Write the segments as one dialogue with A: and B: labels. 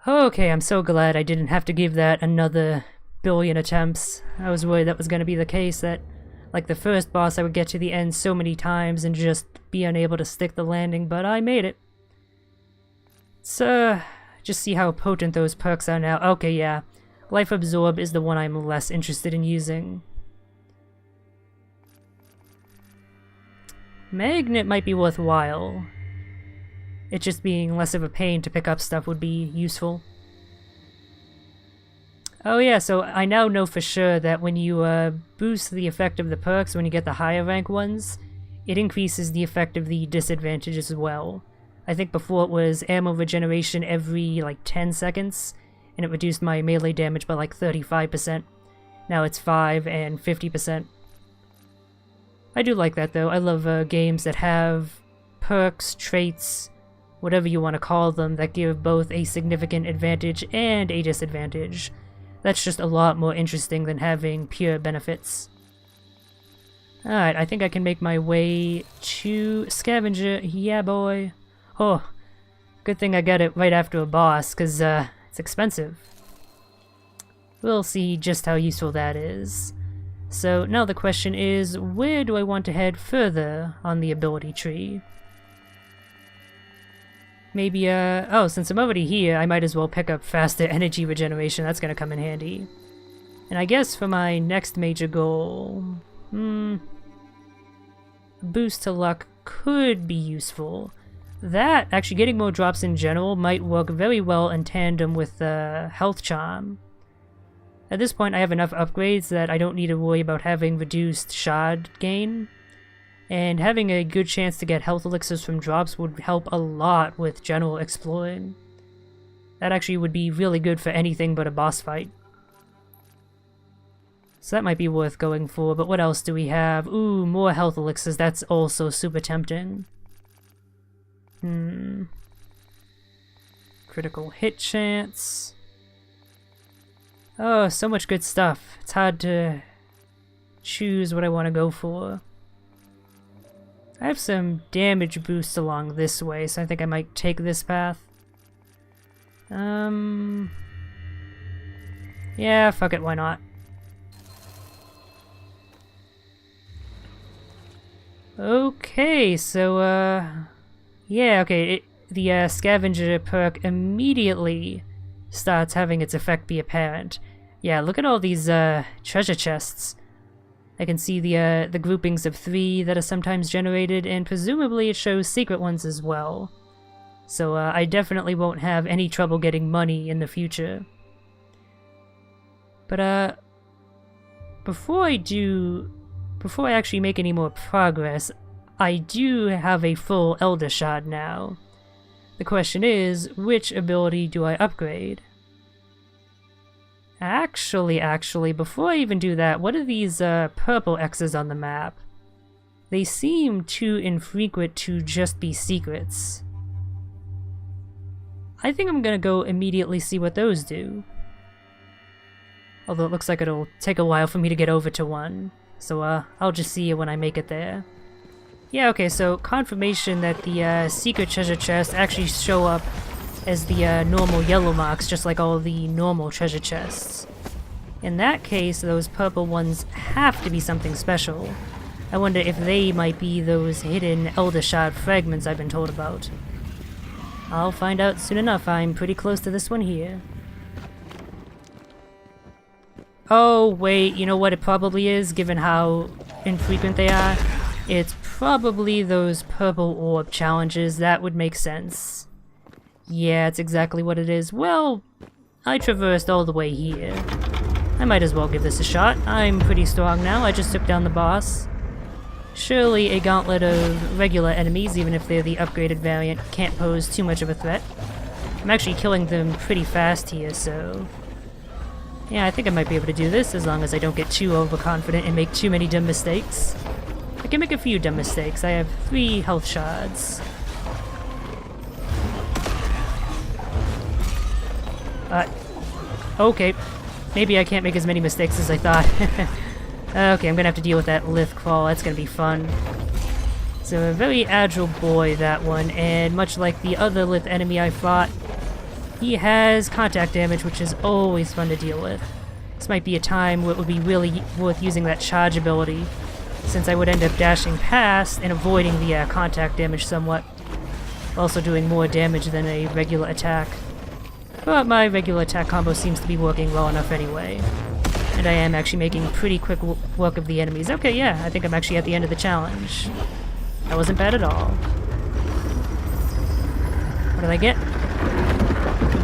A: Okay, I'm so glad I didn't have to give that another billion attempts. I was worried that was going to be the case, that like the first boss I would get to the end so many times and just be unable to stick the landing, but I made it. So, just see how potent those perks are now. Okay, yeah. Life Absorb is the one I'm less interested in using. Magnet might be worthwhile. It just being less of a pain to pick up stuff would be useful. Oh yeah, so I now know for sure that when you boost the effect of the perks when you get the higher rank ones, it increases the effect of the disadvantage as well. I think before it was ammo regeneration every like 10 seconds, and it reduced my melee damage by like 35%. Now it's 5 and 50%. I do like that though. I love games that have perks, traits, whatever you want to call them, that give both a significant advantage and a disadvantage. That's just a lot more interesting than having pure benefits. Alright, I think I can make my way to Scavenger. Yeah, boy. Oh, good thing I got it right after a boss, because it's expensive. We'll see just how useful that is. So now the question is, where do I want to head further on the ability tree? Maybe, oh, since I'm already here, I might as well pick up faster energy regeneration. That's gonna come in handy. And I guess for my next major goal, boost to luck could be useful. That, actually getting more drops in general, might work very well in tandem with the health charm. At this point, I have enough upgrades that I don't need to worry about having reduced shard gain. And having a good chance to get health elixirs from drops would help a lot with general exploring. That actually would be really good for anything but a boss fight. So that might be worth going for, but what else do we have? Ooh, more health elixirs, that's also super tempting. Critical hit chance. Oh, so much good stuff. It's hard to choose what I want to go for. I have some damage boosts along this way, so I think I might take this path. Yeah, fuck it, why not? Okay, so, yeah, okay, the Scavenger perk immediately starts having its effect be apparent. Yeah, look at all these, treasure chests. I can see the groupings of 3 that are sometimes generated, and presumably it shows secret ones as well. So I definitely won't have any trouble getting money in the future. But before I actually make any more progress, I do have a full Elder Shard now. The question is, which ability do I upgrade? Actually, before I even do that, what are these purple X's on the map? They seem too infrequent to just be secrets. I think I'm gonna go immediately see what those do. Although it looks like it'll take a while for me to get over to one. So I'll just see you when I make it there. Yeah, okay, so confirmation that the secret treasure chests actually show up as the normal yellow marks, just like all the normal treasure chests. In that case, those purple ones have to be something special. I wonder if they might be those hidden Elder Shard fragments I've been told about. I'll find out soon enough. I'm pretty close to this one here. Oh, wait, you know what it probably is, given how infrequent they are? It's probably those purple orb challenges. That would make sense. Yeah, it's exactly what it is. Well, I traversed all the way here. I might as well give this a shot. I'm pretty strong now. I just took down the boss. Surely a gauntlet of regular enemies, even if they're the upgraded variant, can't pose too much of a threat. I'm actually killing them pretty fast here, so... yeah, I think I might be able to do this, as long as I don't get too overconfident and make too many dumb mistakes. I can make a few dumb mistakes. I have 3 health shards. Okay. Maybe I can't make as many mistakes as I thought. Okay, I'm gonna have to deal with that Lith Crawl. That's gonna be fun. So a very agile boy, that one, and much like the other Lith enemy I fought, He has contact damage, which is always fun to deal with. This might be a time where it would be really worth using that charge ability, since I would end up dashing past and avoiding the contact damage somewhat, also doing more damage than a regular attack. But my regular attack combo seems to be working well enough anyway. And I am actually making pretty quick work of the enemies. Okay, yeah, I think I'm actually at the end of the challenge. That wasn't bad at all. What did I get?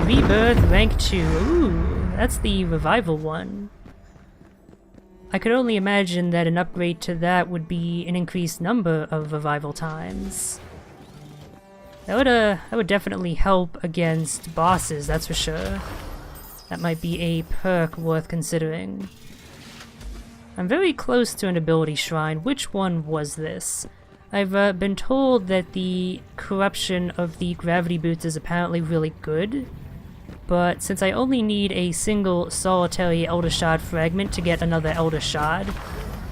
A: Rebirth rank 2. Ooh, that's the revival one. I could only imagine that an upgrade to that would be an increased number of revival times. That would definitely help against bosses, that's for sure. That might be a perk worth considering. I'm very close to an ability shrine. Which one was this? I've been told that the corruption of the gravity boots is apparently really good, but since I only need a single solitary Elder Shard fragment to get another Elder Shard,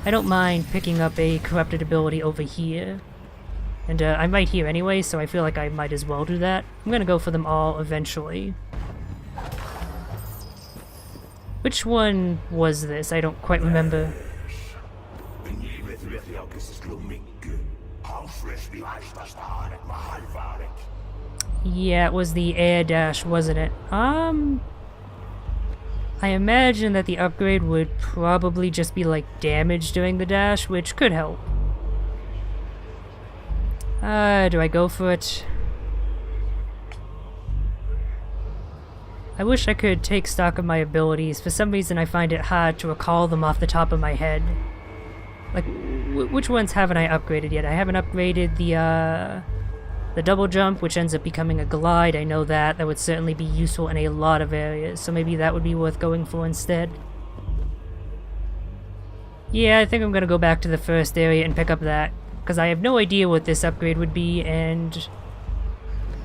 A: I don't mind picking up a corrupted ability over here. And I'm right here anyway, so I feel like I might as well do that. I'm gonna go for them all eventually. Which one was this? I don't quite remember. Yeah, it was the air dash, wasn't it? I imagine that the upgrade would probably just be like damage during the dash, which could help. Do I go for it? I wish I could take stock of my abilities. For some reason I find it hard to recall them off the top of my head. Like, which ones haven't I upgraded yet? I haven't upgraded the double jump, which ends up becoming a glide. I know that. That would certainly be useful in a lot of areas, so maybe that would be worth going for instead. Yeah, I think I'm gonna go back to the first area and pick up that, because I have no idea what this upgrade would be, and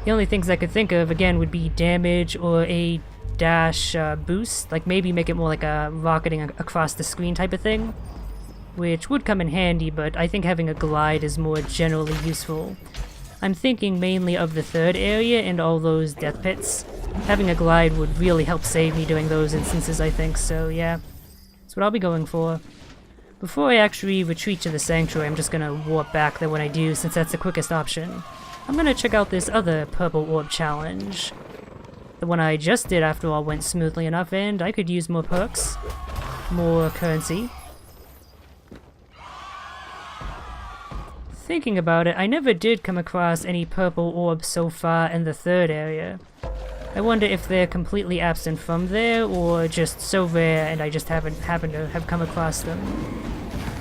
A: the only things I could think of, again, would be damage or a dash boost. Like, maybe make it more like a rocketing across the screen type of thing, which would come in handy, but I think having a glide is more generally useful. I'm thinking mainly of the third area and all those death pits. Having a glide would really help save me during those instances, I think, so yeah. That's what I'll be going for. Before I actually retreat to the sanctuary, I'm just gonna warp back there when I do, since that's the quickest option. I'm gonna check out this other purple orb challenge. The one I just did, after all, went smoothly enough, and I could use more perks. More currency. Thinking about it, I never did come across any purple orbs so far in the third area. I wonder if they're completely absent from there, or just so rare and I just haven't happened to have come across them.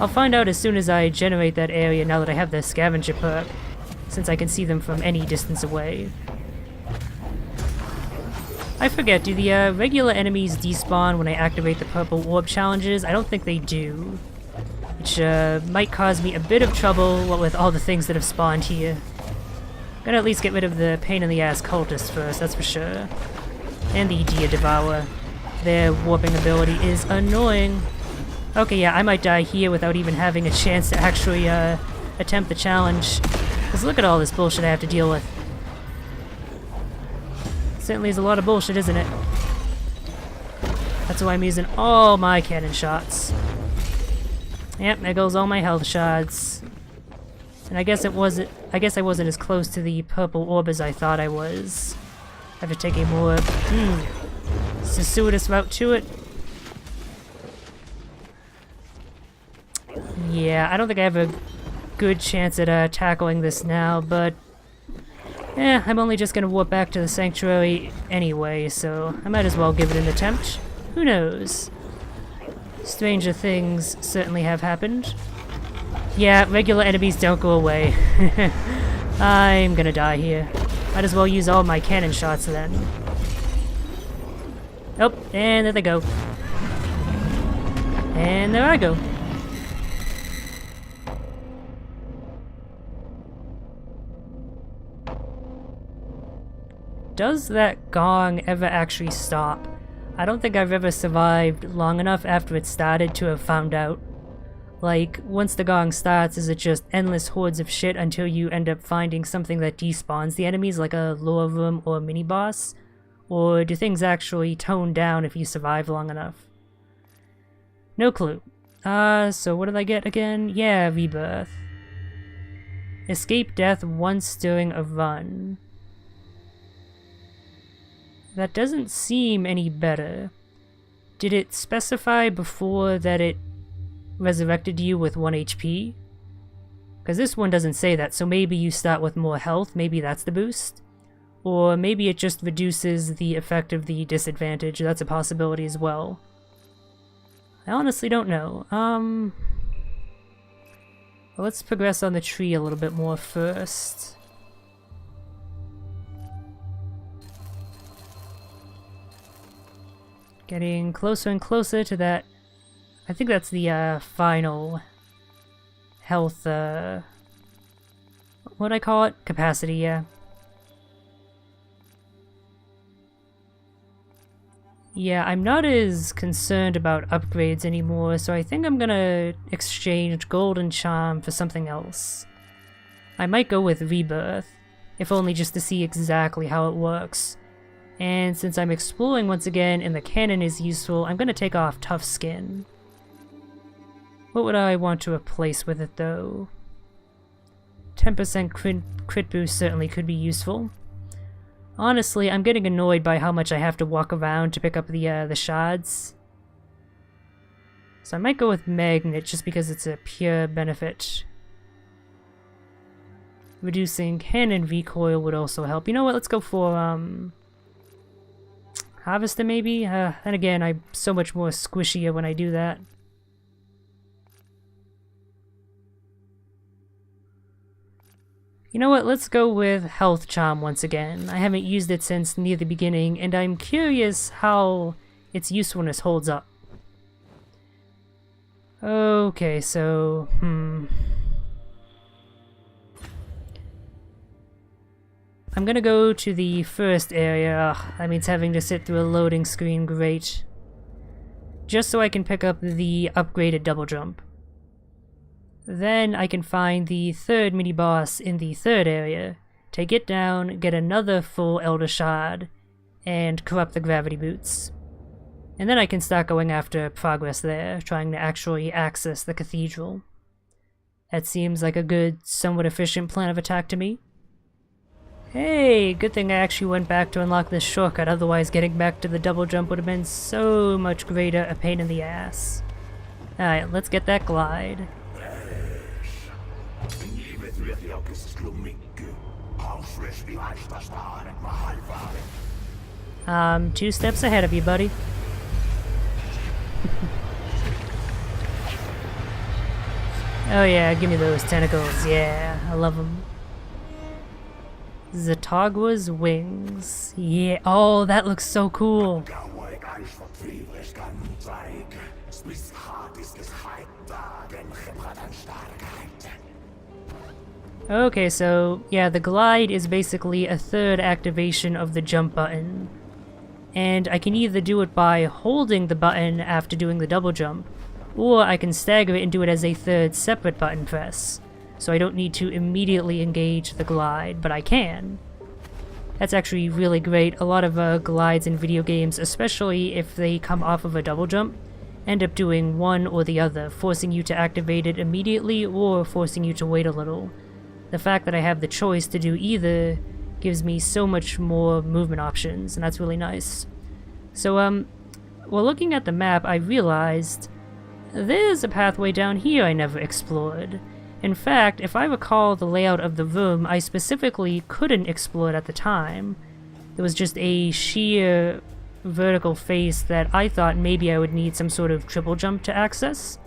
A: I'll find out as soon as I generate that area now that I have the scavenger perk, since I can see them from any distance away. I forget, do the regular enemies despawn when I activate the purple orb challenges? I don't think they do. Which might cause me a bit of trouble, what with all the things that have spawned here. Gotta at least get rid of the pain-in-the-ass cultists first, that's for sure. And the Dia Devour. Their warping ability is annoying. Okay, yeah, I might die here without even having a chance to actually attempt the challenge. Because look at all this bullshit I have to deal with. Certainly is a lot of bullshit, isn't it? That's why I'm using all my cannon shots. Yep, there goes all my health shards. And I guess I wasn't as close to the purple orb as I thought I was. I have to take a more circuitous route to it. Yeah, I don't think I have a good chance at tackling this now, but I'm only just gonna warp back to the sanctuary anyway, so I might as well give it an attempt. Who knows? Stranger things certainly have happened. Yeah, regular enemies don't go away. I'm gonna die here. Might as well use all my cannon shots then. Oh, and there they go. And there I go. Does that gong ever actually stop? I don't think I've ever survived long enough after it started to have found out. Like, once the gong starts, is it just endless hordes of shit until you end up finding something that despawns the enemies, like a lore room or a mini-boss? Or do things actually tone down if you survive long enough? No clue. So what did I get again? Yeah, rebirth. Escape death once during a run. That doesn't seem any better. Did it specify before that it resurrected you with 1 HP? Because this one doesn't say that, so maybe you start with more health, maybe that's the boost? Or maybe it just reduces the effect of the disadvantage, that's a possibility as well. I honestly don't know. Well, let's progress on the tree a little bit more first. Getting closer and closer to that. I think that's the final health, what'd I call it? Capacity, yeah. Yeah, I'm not as concerned about upgrades anymore, so I think I'm gonna exchange Golden Charm for something else. I might go with Rebirth, if only just to see exactly how it works. And since I'm exploring once again and the cannon is useful, I'm gonna take off Tough Skin. What would I want to replace with it though? 10% crit boost certainly could be useful. Honestly, I'm getting annoyed by how much I have to walk around to pick up the shards. So I might go with Magnet just because it's a pure benefit. Reducing cannon recoil would also help. You know what, let's go for, Harvester maybe? Then again, I'm so much more squishier when I do that. You know what, let's go with Health Charm once again. I haven't used it since near the beginning, and I'm curious how its usefulness holds up. Okay, so, I'm gonna go to the first area. Ugh, that means having to sit through a loading screen, great. Just so I can pick up the upgraded double jump. Then I can find the third mini-boss in the third area, take it down, get another full Elder Shard, and corrupt the gravity boots. And then I can start going after progress there, trying to actually access the cathedral. That seems like a good, somewhat efficient plan of attack to me. Hey, good thing I actually went back to unlock this shortcut, otherwise getting back to the double jump would have been so much greater a pain in the ass. Alright, let's get that glide. 2 steps ahead of you, buddy. Oh yeah, give me those tentacles, yeah, I love them. Zatagwa's wings, yeah, oh that looks so cool. Okay, so yeah, the glide is basically a third activation of the jump button. And I can either do it by holding the button after doing the double jump, or I can stagger it and do it as a third separate button press. So I don't need to immediately engage the glide, but I can. That's actually really great. A lot of glides in video games, especially if they come off of a double jump, end up doing one or the other, forcing you to activate it immediately or forcing you to wait a little. The fact that I have the choice to do either gives me so much more movement options, and that's really nice. So, while looking at the map, I realized there's a pathway down here I never explored. In fact, if I recall the layout of the room, I specifically couldn't explore it at the time. There was just a sheer vertical face that I thought maybe I would need some sort of triple jump to access.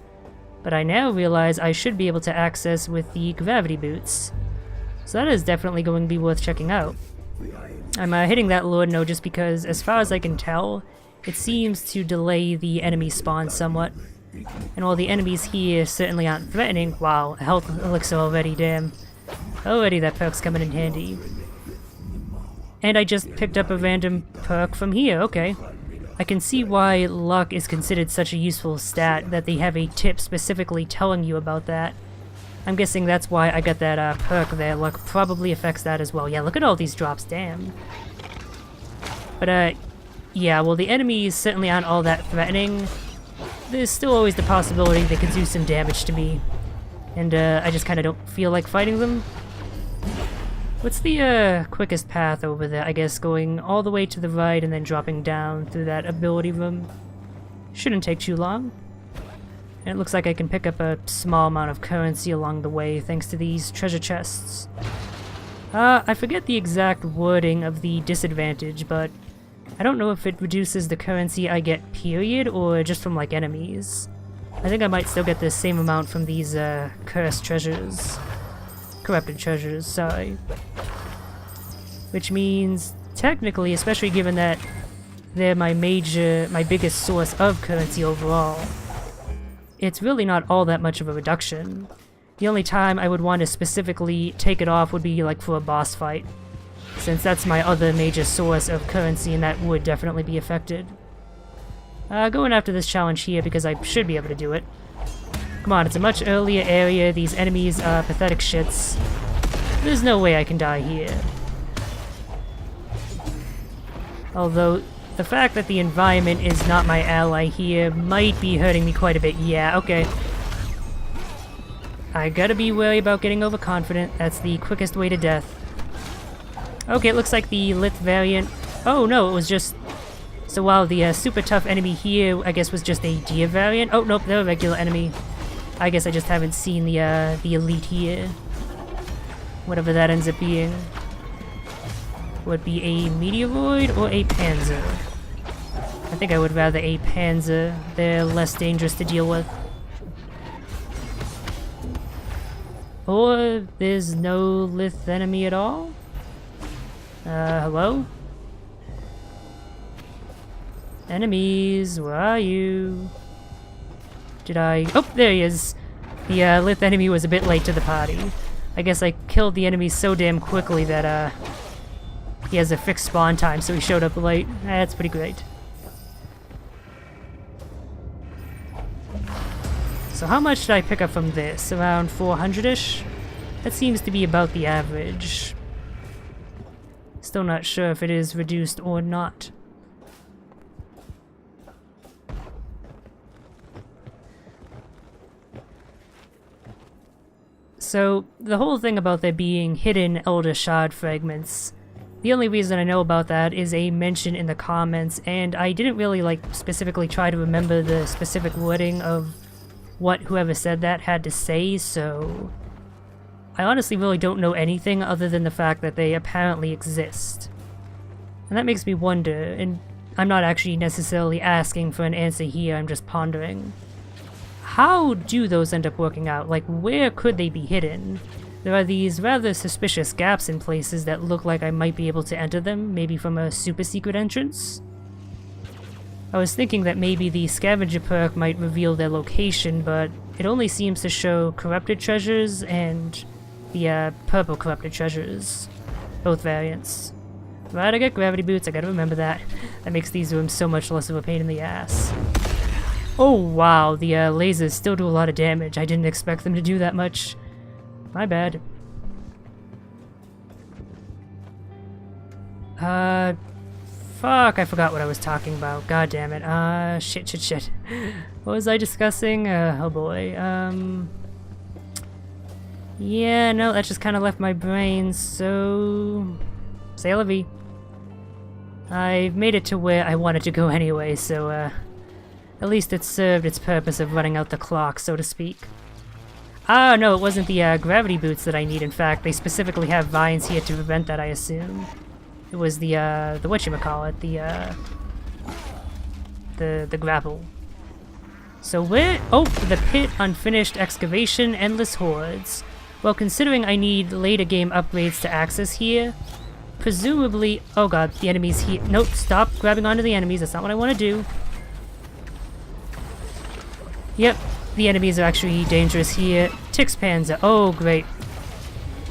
A: But I now realize I should be able to access with the gravity boots. So that is definitely going to be worth checking out. I'm hitting that Lord Note just because, as far as I can tell, it seems to delay the enemy spawn somewhat. And while the enemies here certainly aren't threatening, wow, a health elixir already, damn. Already that perk's coming in handy. And I just picked up a random perk from here, okay. I can see why luck is considered such a useful stat, that they have a tip specifically telling you about that. I'm guessing that's why I got that perk there. Luck probably affects that as well. Yeah, look at all these drops, damn. But, yeah, well, the enemies certainly aren't all that threatening. There's still always the possibility they could do some damage to me. And, I just kind of don't feel like fighting them. What's the, quickest path over there? I guess going all the way to the right and then dropping down through that ability room. Shouldn't take too long. And it looks like I can pick up a small amount of currency along the way thanks to these treasure chests. I forget the exact wording of the disadvantage, but I don't know if it reduces the currency I get period or just from like enemies. I think I might still get the same amount from these cursed treasures. Corrupted treasures, sorry. Which means, technically, especially given that they're my biggest source of currency overall, it's really not all that much of a reduction. The only time I would want to specifically take it off would be like for a boss fight, since that's my other major source of currency and that would definitely be affected. Going after this challenge here because I should be able to do it. Come on, it's a much earlier area, these enemies are pathetic shits. There's no way I can die here. Although, the fact that the environment is not my ally here might be hurting me quite a bit. Yeah, okay. I gotta be wary about getting overconfident. That's the quickest way to death. Okay, it looks like the Lith variant... Oh no, it was just... So while the super tough enemy here, I guess, was just a deer variant. Oh, nope, they're a regular enemy. I guess I just haven't seen the elite here. Whatever that ends up being. Would be a meteoroid or a panzer? I think I would rather a panzer. They're less dangerous to deal with. Or there's no Lith enemy at all? Hello? Enemies, where are you? Did I... Oh, there he is! The Lith enemy was a bit late to the party. I guess I killed the enemy so damn quickly that, he has a fixed spawn time, so he showed up late. That's pretty great. So how much did I pick up from this? Around 400-ish? That seems to be about the average. Still not sure if it is reduced or not. So, the whole thing about there being hidden Elder Shard fragments, the only reason I know about that is a mention in the comments, and I didn't really, like, specifically try to remember the specific wording of what whoever said that had to say, so... I honestly really don't know anything other than the fact that they apparently exist. And that makes me wonder, and I'm not actually necessarily asking for an answer here, I'm just pondering. How do those end up working out? Like, where could they be hidden? There are these rather suspicious gaps in places that look like I might be able to enter them, maybe from a super secret entrance? I was thinking that maybe the scavenger perk might reveal their location, but it only seems to show corrupted treasures and the purple corrupted treasures. Both variants. Right, I got gravity boots, I gotta remember that. That makes these rooms so much less of a pain in the ass. Oh wow, the lasers still do a lot of damage. I didn't expect them to do that much. My bad. Fuck, I forgot what I was talking about. God damn it. Shit. What was I discussing? Oh boy. Yeah, no, that just kind of left my brain, so... C'est la vie. I've made it to where I wanted to go anyway, so, at least it served its purpose of running out the clock, so to speak. Ah, no, it wasn't the, gravity boots that I need, in fact. They specifically have vines here to prevent that, I assume. It was the whatchamacallit, the grapple. So where... Oh, the pit, unfinished excavation, endless hordes. Well, considering I need later game upgrades to access here, presumably... Oh god, the enemies here... Nope, stop grabbing onto the enemies, that's not what I want to do. Yep, the enemies are actually dangerous here. Tix Panzer, oh great.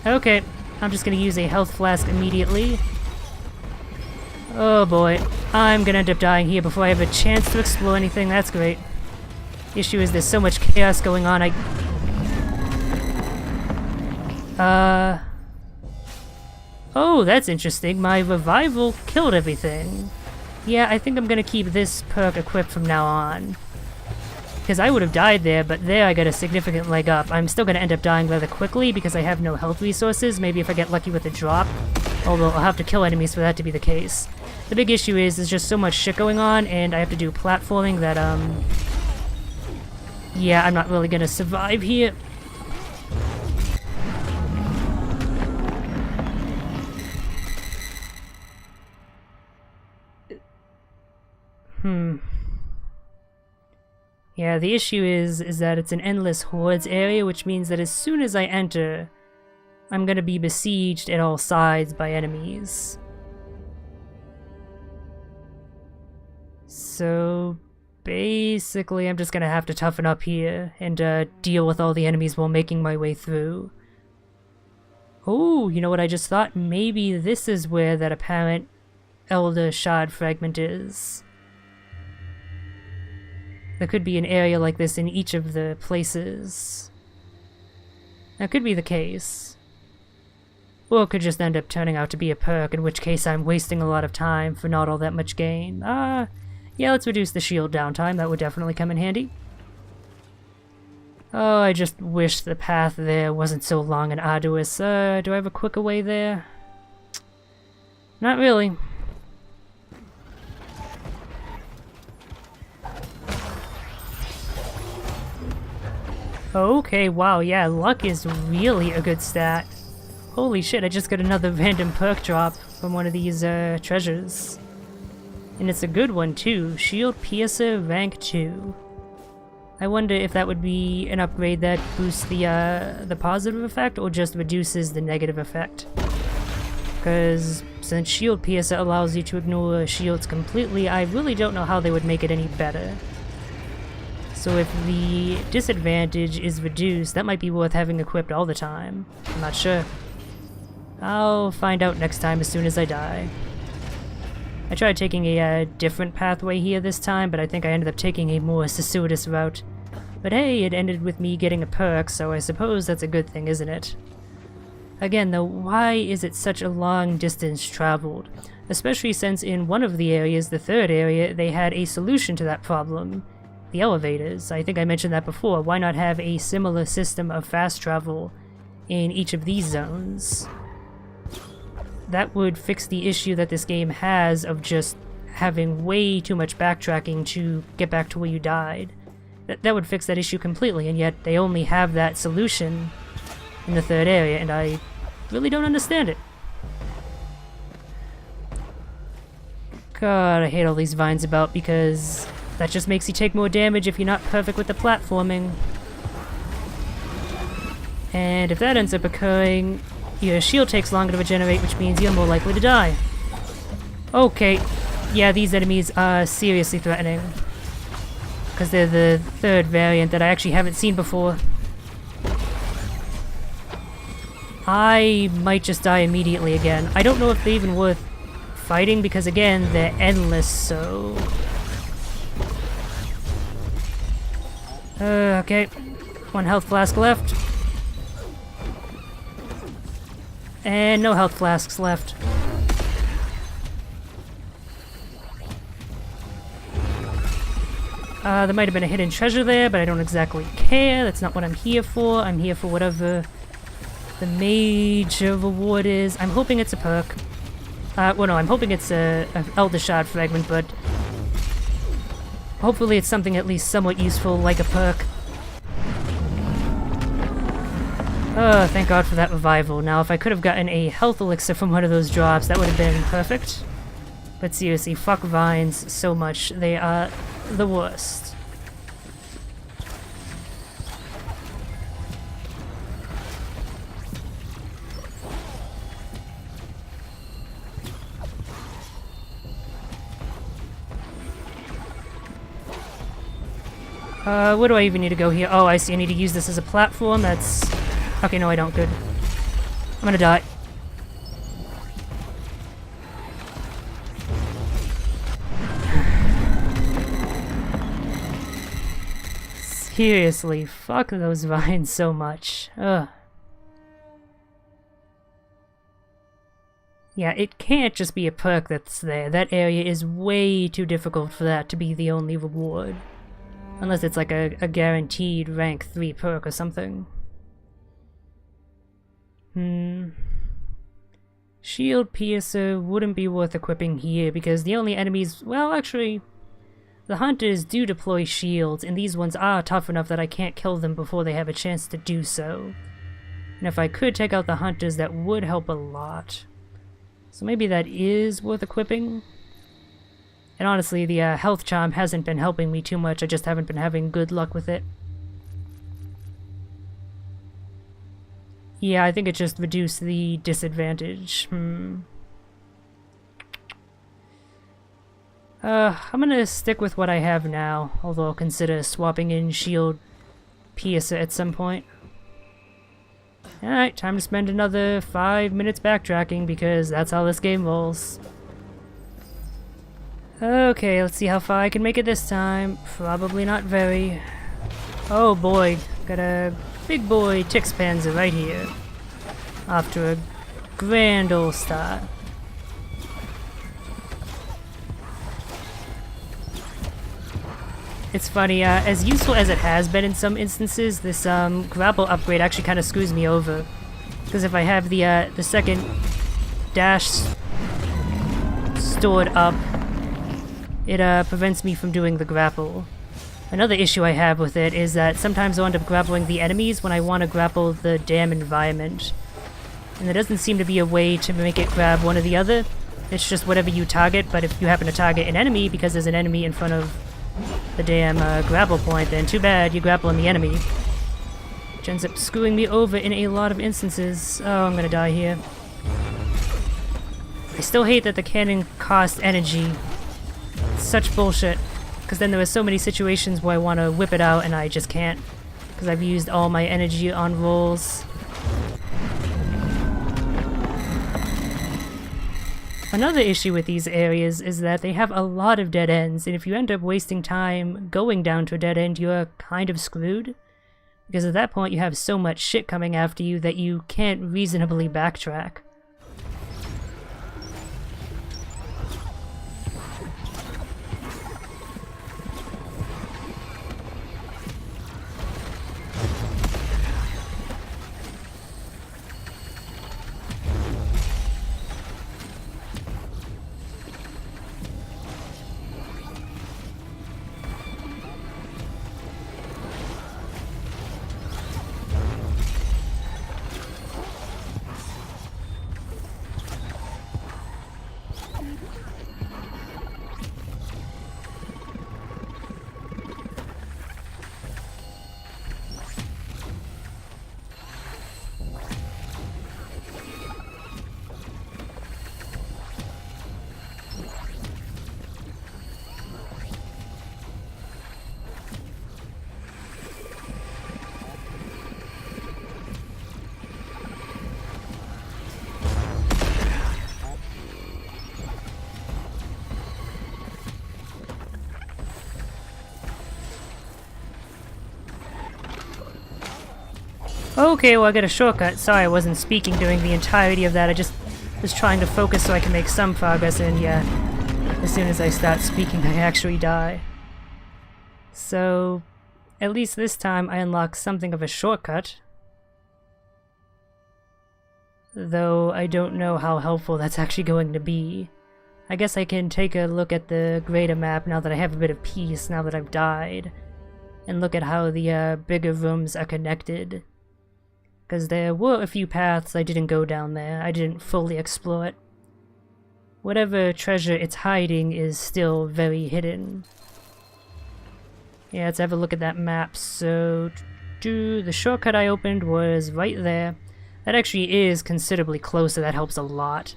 A: Okay, I'm just gonna use a health flask immediately. Oh boy, I'm gonna end up dying here before I have a chance to explore anything, that's great. The issue is there's so much chaos going on, Oh, that's interesting. My revival killed everything. Yeah, I think I'm gonna keep this perk equipped from now on. Because I would have died there, but there I got a significant leg up. I'm still gonna end up dying rather quickly because I have no health resources. Maybe if I get lucky with a drop. Although I'll have to kill enemies for that to be the case. The big issue is there's just so much shit going on, and I have to do platforming that, yeah, I'm not really gonna survive here. Yeah, the issue is that it's an endless hordes area, which means that as soon as I enter, I'm gonna be besieged at all sides by enemies. So basically, I'm just gonna have to toughen up here and deal with all the enemies while making my way through. Oh, you know what I just thought? Maybe this is where that apparent Elder Shard fragment is. There could be an area like this in each of the places. That could be the case. Or it could just end up turning out to be a perk, in which case I'm wasting a lot of time for not all that much gain. Yeah, let's reduce the shield downtime. That would definitely come in handy. Oh, I just wish the path there wasn't so long and arduous. Do I have a quicker way there? Not really. Okay, wow, yeah, luck is really a good stat. Holy shit, I just got another random perk drop from one of these treasures. And it's a good one too, Shield Piercer rank 2. I wonder if that would be an upgrade that boosts the positive effect or just reduces the negative effect. Because since Shield Piercer allows you to ignore shields completely, I really don't know how they would make it any better. So if the disadvantage is reduced, that might be worth having equipped all the time. I'm not sure. I'll find out next time as soon as I die. I tried taking a different pathway here this time, but I think I ended up taking a more circuitous route. But hey, it ended with me getting a perk, so I suppose that's a good thing, isn't it? Again though, why is it such a long distance traveled? Especially since in one of the areas, the third area, they had a solution to that problem. The elevators. I think I mentioned that before. Why not have a similar system of fast travel in each of these zones? That would fix the issue that this game has of just having way too much backtracking to get back to where you died. That would fix that issue completely, and yet they only have that solution in the third area, and I really don't understand it. God, I hate all these vines about because that just makes you take more damage if you're not perfect with the platforming. And if that ends up occurring, your shield takes longer to regenerate, which means you're more likely to die. Okay, yeah, these enemies are seriously threatening. Because they're the third variant that I actually haven't seen before. I might just die immediately again. I don't know if they're even worth fighting because, again, they're endless, so... okay. One health flask left. And no health flasks left. There might have been a hidden treasure there, but I don't exactly care. That's not what I'm here for. I'm here for whatever the major reward is. I'm hoping it's a perk. Well, no, I'm hoping it's an Elder Shard fragment, but hopefully it's something at least somewhat useful, like a perk. Oh, thank God for that revival. Now, if I could have gotten a health elixir from one of those drops, that would have been perfect. But seriously, fuck vines so much. They are the worst. Where do I even need to go here? Oh, I see. I need to use this as a platform. That's... okay, no, I don't. Good. I'm gonna die. Seriously, fuck those vines so much. Ugh. Yeah, it can't just be a perk that's there. That area is way too difficult for that to be the only reward. Unless it's like a guaranteed rank 3 perk or something. Shield Piercer wouldn't be worth equipping here because the only enemies... Well, actually, the hunters do deploy shields, and these ones are tough enough that I can't kill them before they have a chance to do so. And if I could take out the hunters, that would help a lot. So maybe that is worth equipping. And honestly, the health charm hasn't been helping me too much, I just haven't been having good luck with it. Yeah, I think it just reduced the disadvantage. I'm gonna stick with what I have now, although I'll consider swapping in Shield Piercer at some point. Alright, time to spend another 5 minutes backtracking because that's how this game rolls. Okay, let's see how far I can make it this time. Probably not very. Oh boy, got a big boy Tix Panzer right here. Off to a grand old start. It's funny, as useful as it has been in some instances, this grapple upgrade actually kind of screws me over. Because if I have the second dash stored up, it prevents me from doing the grapple. Another issue I have with it is that sometimes I'll end up grappling the enemies when I want to grapple the damn environment. And there doesn't seem to be a way to make it grab one or the other. It's just whatever you target, but if you happen to target an enemy because there's an enemy in front of the damn grapple point, then too bad, you grapple on the enemy. Which ends up screwing me over in a lot of instances. Oh, I'm gonna die here. I still hate that the cannon costs energy. It's such bullshit. Because then there are so many situations where I want to whip it out and I just can't. Because I've used all my energy on rolls. Another issue with these areas is that they have a lot of dead ends, and if you end up wasting time going down to a dead end, you're kind of screwed. Because at that point you have so much shit coming after you that you can't reasonably backtrack. Okay, well I got a shortcut. Sorry I wasn't speaking during the entirety of that. I just was trying to focus so I can make some progress, and yeah, as soon as I start speaking I actually die. So, at least this time I unlock something of a shortcut. Though I don't know how helpful that's actually going to be. I guess I can take a look at the greater map now that I have a bit of peace, now that I've died. And look at how the bigger rooms are connected. Because there were a few paths I didn't go down there. I didn't fully explore it. Whatever treasure it's hiding is still very hidden. Yeah, let's have a look at that map. So, the shortcut I opened was right there. That actually is considerably closer, that helps a lot.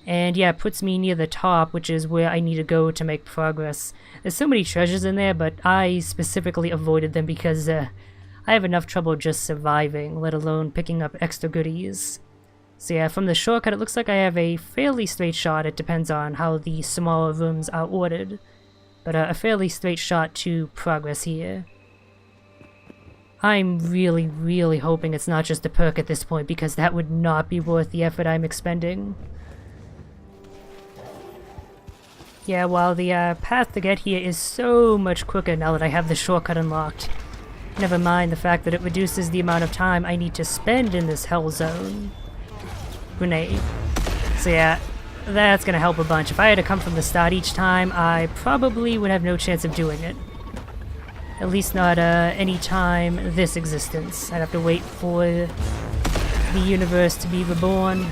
A: And yeah, it puts me near the top, which is where I need to go to make progress. There's so many treasures in there, but I specifically avoided them because I have enough trouble just surviving, let alone picking up extra goodies. So yeah, from the shortcut it looks like I have a fairly straight shot. It depends on how the smaller rooms are ordered. But a fairly straight shot to progress here. I'm really hoping it's not just a perk at this point, because that would not be worth the effort I'm expending. Yeah, while the path to get here is so much quicker now that I have the shortcut unlocked. Never mind the fact that it reduces the amount of time I need to spend in this hell zone. Grenade. So yeah, that's gonna help a bunch. If I had to come from the start each time, I probably would have no chance of doing it. At least not any time this existence. I'd have to wait for the universe to be reborn.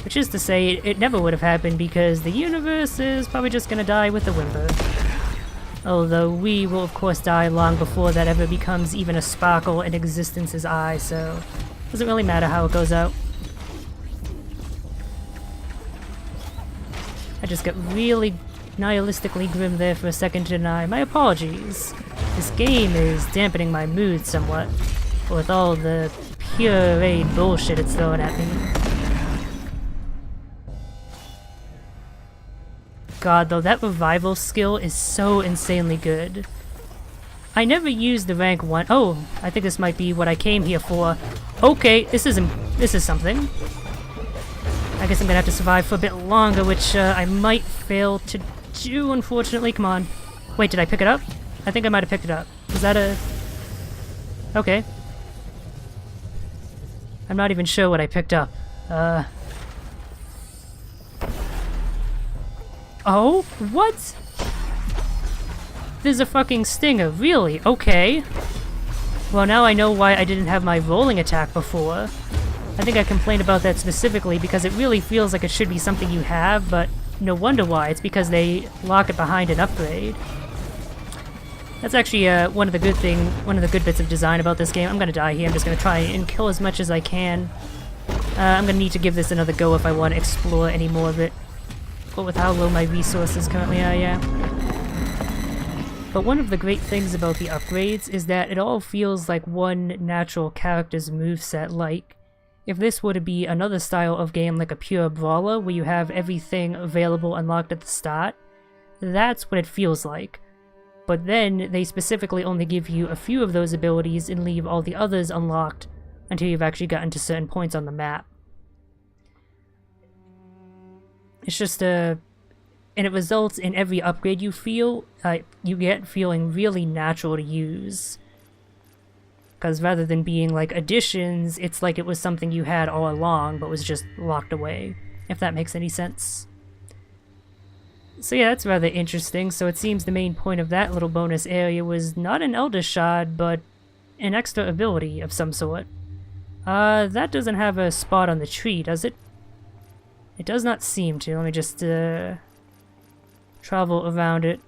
A: Which is to say, it never would have happened because the universe is probably just gonna die with a whimper. Although we will of course die long before that ever becomes even a sparkle in existence's eye, so it doesn't really matter how it goes out. I just got really nihilistically grim there for a second to deny. My apologies. This game is dampening my mood somewhat, with all the pureed bullshit it's throwing at me. God, though, that revival skill is so insanely good. I never used the rank 1. Oh, I think this might be what I came here for. Okay, this is something. I guess I'm gonna have to survive for a bit longer, which I might fail to do, unfortunately. Come on. Wait, did I pick it up? I think I might have picked it up. Was that a... Okay. I'm not even sure what I picked up. Oh? What? There's a fucking stinger. Really? Okay. Well, now I know why I didn't have my rolling attack before. I think I complained about that specifically because it really feels like it should be something you have, but no wonder why. It's because they lock it behind an upgrade. That's actually one of the good bits of design about this game. I'm gonna die here. I'm just gonna try and kill as much as I can. I'm gonna need to give this another go if I want to explore any more of it. But with how low my resources currently are, yeah. But one of the great things about the upgrades is that it all feels like one natural character's moveset. Like, if this were to be another style of game like a pure brawler where you have everything available unlocked at the start, that's what it feels like. But then they specifically only give you a few of those abilities and leave all the others unlocked until you've actually gotten to certain points on the map. It's just and it results in every upgrade you get feeling really natural to use. Because rather than being like additions, it's like it was something you had all along but was just locked away, if that makes any sense. So yeah, that's rather interesting. So it seems the main point of that little bonus area was not an Elder Shard, but an extra ability of some sort. That doesn't have a spot on the tree, does it? It does not seem to. Let me just travel around it.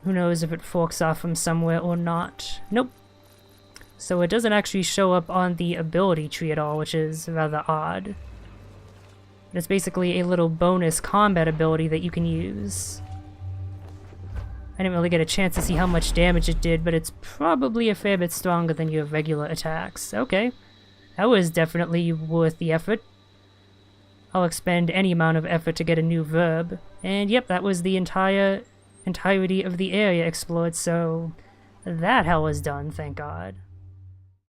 A: Who knows if it forks off from somewhere or not. Nope. So it doesn't actually show up on the ability tree at all, which is rather odd. But it's basically a little bonus combat ability that you can use. I didn't really get a chance to see how much damage it did, but it's probably a fair bit stronger than your regular attacks. Okay. That was definitely worth the effort. I'll expend any amount of effort to get a new verb. And yep, that was the entirety of the area explored, so that hell was done, thank God.